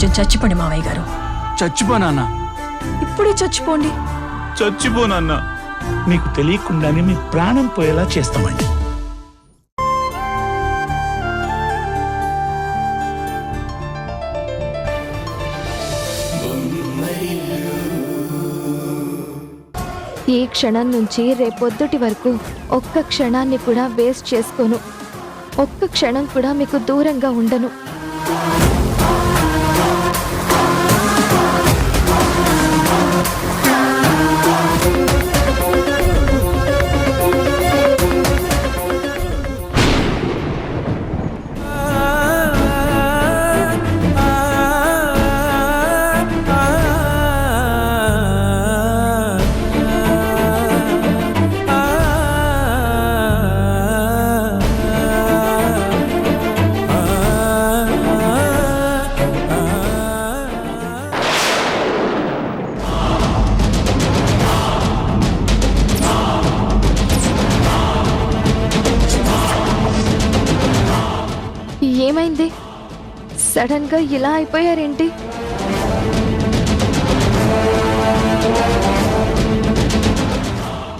కొంచెం చచ్చిపోండి మావయ్య గారు. చచ్చిపోనా? ఇప్పుడే చచ్చిపోండి. చచ్చిపోనన్నా. మీకు తెలియకుండానే మీ ప్రాణం పోయేలా చేస్తామండి. ఈ క్షణం నుంచి రేపొద్దుటి వరకు ఒక్క క్షణాన్ని కూడా వేస్ట్ చేసుకోను. ఒక్క క్షణం కూడా మీకు దూరంగా ఉండను. ఏమైంది? సడన్ గా ఇలా అయిపోయారేంటి?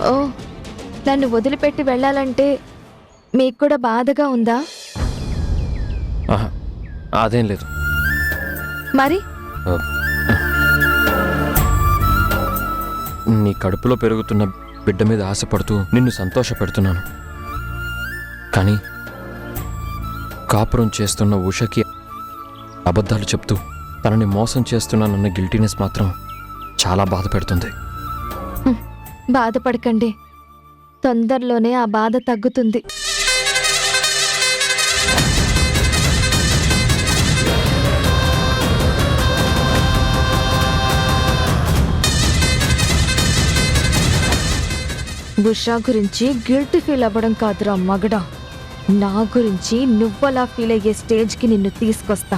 ఓ, నన్ను వదిలిపెట్టి వెళ్ళాలంటే మీకు కూడా బాధగా ఉందా? అదేం లేదు. మరి నీ కడుపులో పెరుగుతున్న బిడ్డ మీద ఆశపడుతూ నిన్ను సంతోషపెడుతున్నాను. కానీ కాపురం చేస్తున్న ఉషకి అబద్ధాలు చెప్తూ తనని మోసం చేస్తున్నానన్న గిల్టీనెస్ మాత్రం చాలా బాధ పెడుతుంది. బాధపడకండి, తొందరలోనే ఆ బాధ తగ్గుతుంది. ఉషా గురించి గిల్టీ ఫీల్ అవ్వడం కాదురా మగడా, నా గురించి నువ్వలా ఫీల్ అయ్యే స్టేజ్కి నిన్ను తీసుకొస్తా.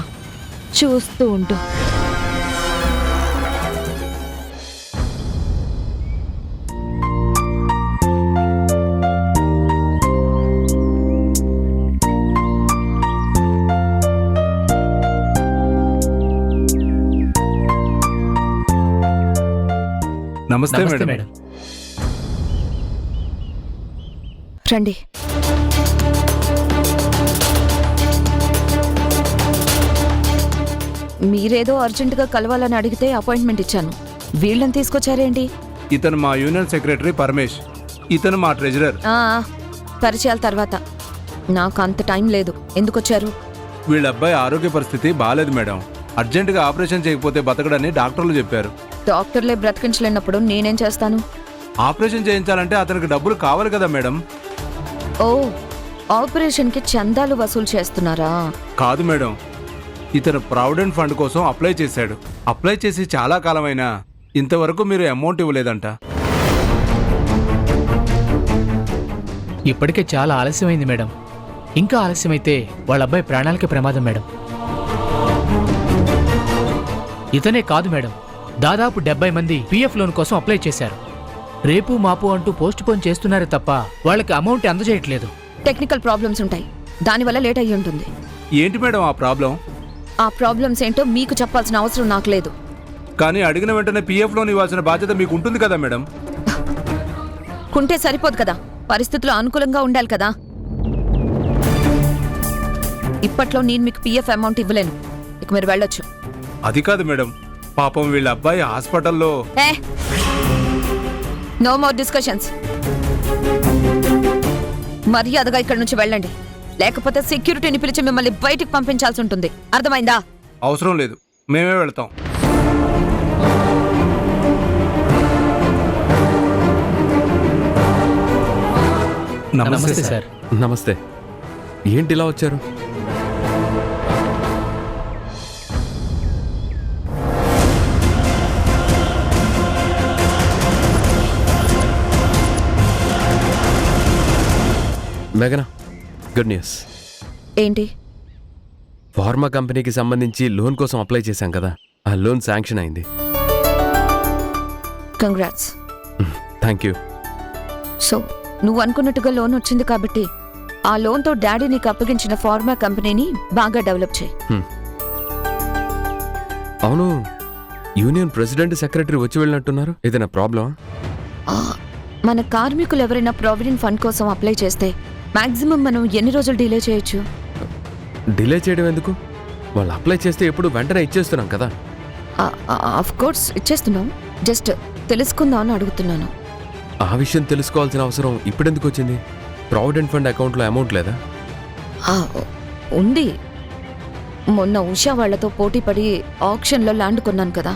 చూస్తూ ఉండు. నమస్తే మేడం. రండి. మీరేదో అర్జెంటుగా కలవాలని అడిగితే అపాయింట్మెంట్ ఇచ్చాను. వీళ్ళని తీసుకొచ్చారేంటి? ఇతను మా యూనియన్ సెక్రటరీ పరమేష్, ఇతను మా ట్రెజరర్. పరిచయాల తర్వాత. నాకు అంత టైం లేదు. ఎందుకు వచ్చారు? వీళ్ళ అబ్బాయి ఆరోగ్య పరిస్థితి బాలేదు మేడం. అర్జెంటుగా ఆపరేషన్ చేయకపోతే బతకడని డాక్టర్లు చెప్పారు. డాక్టర్లే బ్రతికించలేనప్పుడు నేనేం చేస్తాను? ఆపరేషన్ చేయించాలంటే అతనికి డబ్బులు కావాలి కదా మేడం. ఓ, ఆపరేషన్కి చందాలు వసూలు చేస్తున్నారా? కాదు మేడం, ఇతను ప్రావిడెంట్ ఫండ్ కోసం అప్లై చేశాడు. అప్లై చేసి చాలా కాలమైనా ఇంతవరకు మీరు అమౌంట్ ఇవ్వలేదంట. ఇప్పటికే చాలా ఆలస్యమైంది మేడం. ఇంకా ఆలస్యమైతే వాళ్ళ అబ్బాయి ప్రాణాలకి ప్రమాదం మేడం. ఇతనే కాదు మేడం, దాదాపు 70 మంది పిఎఫ్ లోన్ కోసం అప్లై చేశారు. రేపు మాపు అంటూ పోస్ట్ పోన్ చేస్తున్నారు తప్ప వాళ్ళకి అమౌంట్ అందజేయట్లేదు. టెక్నికల్ ప్రాబ్లమ్స్ ఉంటాయి, దానివల్ల లేట్ అయ్యి ఉంటుంది. ఏంటి మేడం ఆ ప్రాబ్లం? ఆ ప్రాబ్లమ్స్ ఏంటో మీకు చెప్పాల్సిన అవసరం నాకు లేదు. కానీ అడిగిన వెంటనే పిఎఫ్ లోన్ ఇవ్వాల్సిన బాధ్యత మీకు ఉంటుంది కదా మేడం. కుంటే సరిపోదు కదా, పరిస్థితులు అనుకూలంగా ఉండాలి కదా. ఇప్పట్లో నేను మీకు పిఎఫ్ అమౌంట్ ఇవ్వలేను. ఇక మీరు వెళ్ళొచ్చు. అది కాదు మేడం, పాపం వీళ్ళ అబ్బాయి హాస్పిటల్లో. No more discussions. మర్యాదగా ఇక్కడి నుంచి వెళ్ళండి, లేకపోతే సెక్యూరిటీని పిలిచి మిమ్మల్ని బయటికి పంపించాల్సి ఉంటుంది. అర్థమైందా? అవసరం లేదు, మేమే వెళ్తాం. నమస్తే సార్. నమస్తే. ఏంటి ఇలా వచ్చారు? మేఘనా, గుడ్ న్యూస్. ఏంటి? ఫార్మా కంపెనీకి సంబంధించి లోన్ కోసం అప్లై చేశాం కదా, ఆ లోన్ శాంక్షన్ అయింది. కంగ్రాట్స్. Thank you. సో నువ్వు అనుకున్నట్టుగా లోన్ వచ్చింది కాబట్టి ఆ లోన్తో డాడీ నీకు అప్పగించిన ఫార్మా కంపెనీని బాగా డెవలప్ చేయి. అవును, యూనియన్ ప్రెసిడెంట్ సెక్రటరీ వచ్చి వెళ్ళినట్టున్నారు. ఏదైనా ప్రాబ్లం? మన కార్మికులు ఎవరైనా ప్రావిడెంట్ ఫండ్ కోసం అప్లై చేస్తే మాక్సిమం మనం ఎన్ని రోజులు డిలే చేయొచ్చు? డిలే చేయడం ఎందుకు? వాళ్ళు అప్లై చేస్తే ఎప్పుడు వెంటనే ఇచ్చేస్తున్నాం కదా. ఆఫ్ కోర్స్ ఇచ్చేస్తున్నాం, జస్ట్ తెలుసుకుందామని అడుగుతున్నాను. ఆ విషయం తెలుసుకోవాల్సిన అవసరం ఇప్పుడెందుకు వచ్చింది? ప్రావిడెంట్ ఫండ్ అకౌంట్లో అమౌంట్ లేదా? ఉంది. మొన్న ఉషా వాళ్లతో పోటీ పడి ఆప్షన్లో ల్యాండ్ కొన్నాను కదా,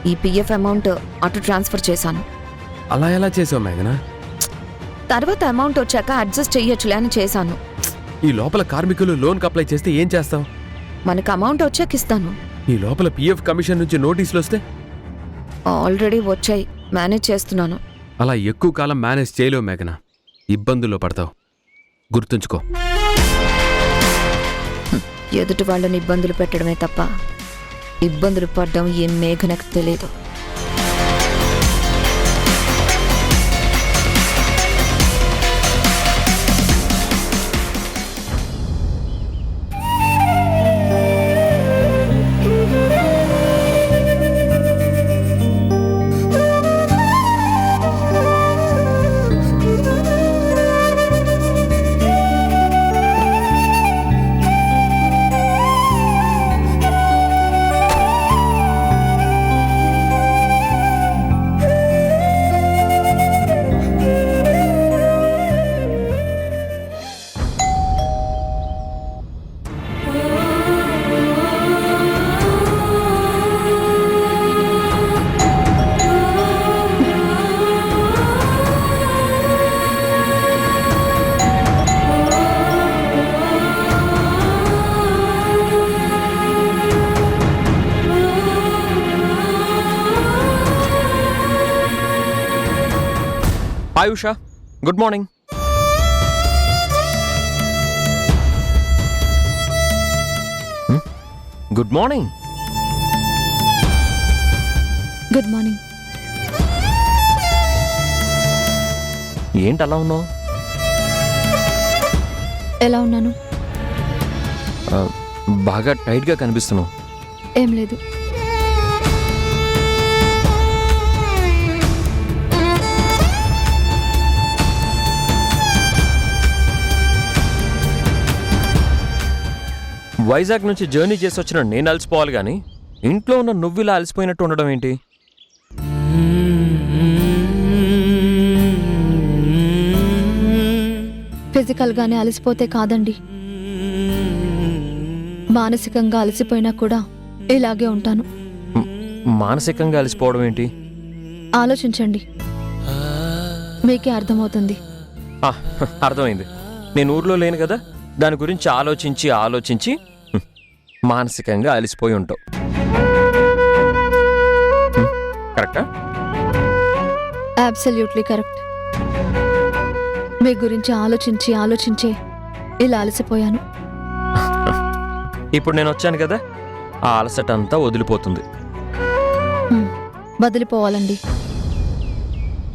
ఈ పిఎఫ్ అమౌంట్ అటు ట్రాన్స్ఫర్ చేశాను. అలా ఎలా చేసావు మేఘనా? తర్వాత అమౌంట్ వచ్చాక అడ్జస్ట్ చెయ్యొచ్చులే అని చేశాను. ఈ లోపల కార్మికులు లోన్కి అప్లై చేస్తే ఏం చేస్తావు? మనకు అమౌంట్ వచ్చాక ఇస్తాను. ఈ లోపల పిఎఫ్ కమిషన్ నుంచి నోటీసులు వస్తే? ఆల్రెడీ వచ్చాయి, మేనేజ్ చేస్తున్నాను. అలా ఎక్కువ కాలం మేనేజ్ చేయలేవు మేఘనా, ఇబ్బందుల్లో పడతావు. గుర్తుంచుకో. ఎదుటి వాళ్ళని ఇబ్బందులు పెట్టడమే తప్ప ఇబ్బందులు పడ్డం ఏం మేఘనకు తెలియదు. Hi Usha, good morning. Good morning. Good morning. ఏంటి అలా ఉన్నావు? ఎలా ఉన్నాను? బాగా టైట్గా కనిపిస్తున్నావు. ఏం లేదు. వైజాగ్ నుంచి జర్నీ చేసి వచ్చిన నేను అలసిపోవాలి కానీ ఇంట్లో ఉన్న నువ్వు ఇలా అలసిపోయినట్టు ఉండడం ఏంటి? ఫిజికల్గానే అలసిపోతే కాదండి, మానసికంగా అలసిపోయినా కూడా ఇలాగే ఉంటాను. మానసికంగా అలసిపోవడం ఏంటి? ఆలోచించండి, మీకే అర్థమవుతుంది. అర్థమైంది. నేను ఊర్లో లేను కదా, దాని గురించి ఆలోచించి ఆలోచించి మానసికంగా అలసిపోయి ఉంటావు. కరెక్టా? Absolutely correct. మీ గురించి ఆలోచించి ఆలోచించే ఇలా అలసిపోయాను. ఇప్పుడు నేను వచ్చాను కదా, ఆ అలసట అంతా వదిలిపోతుంది. వదిలిపోవాలండి,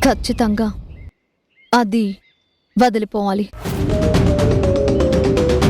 ఖచ్చితంగా అది వదిలిపోవాలి.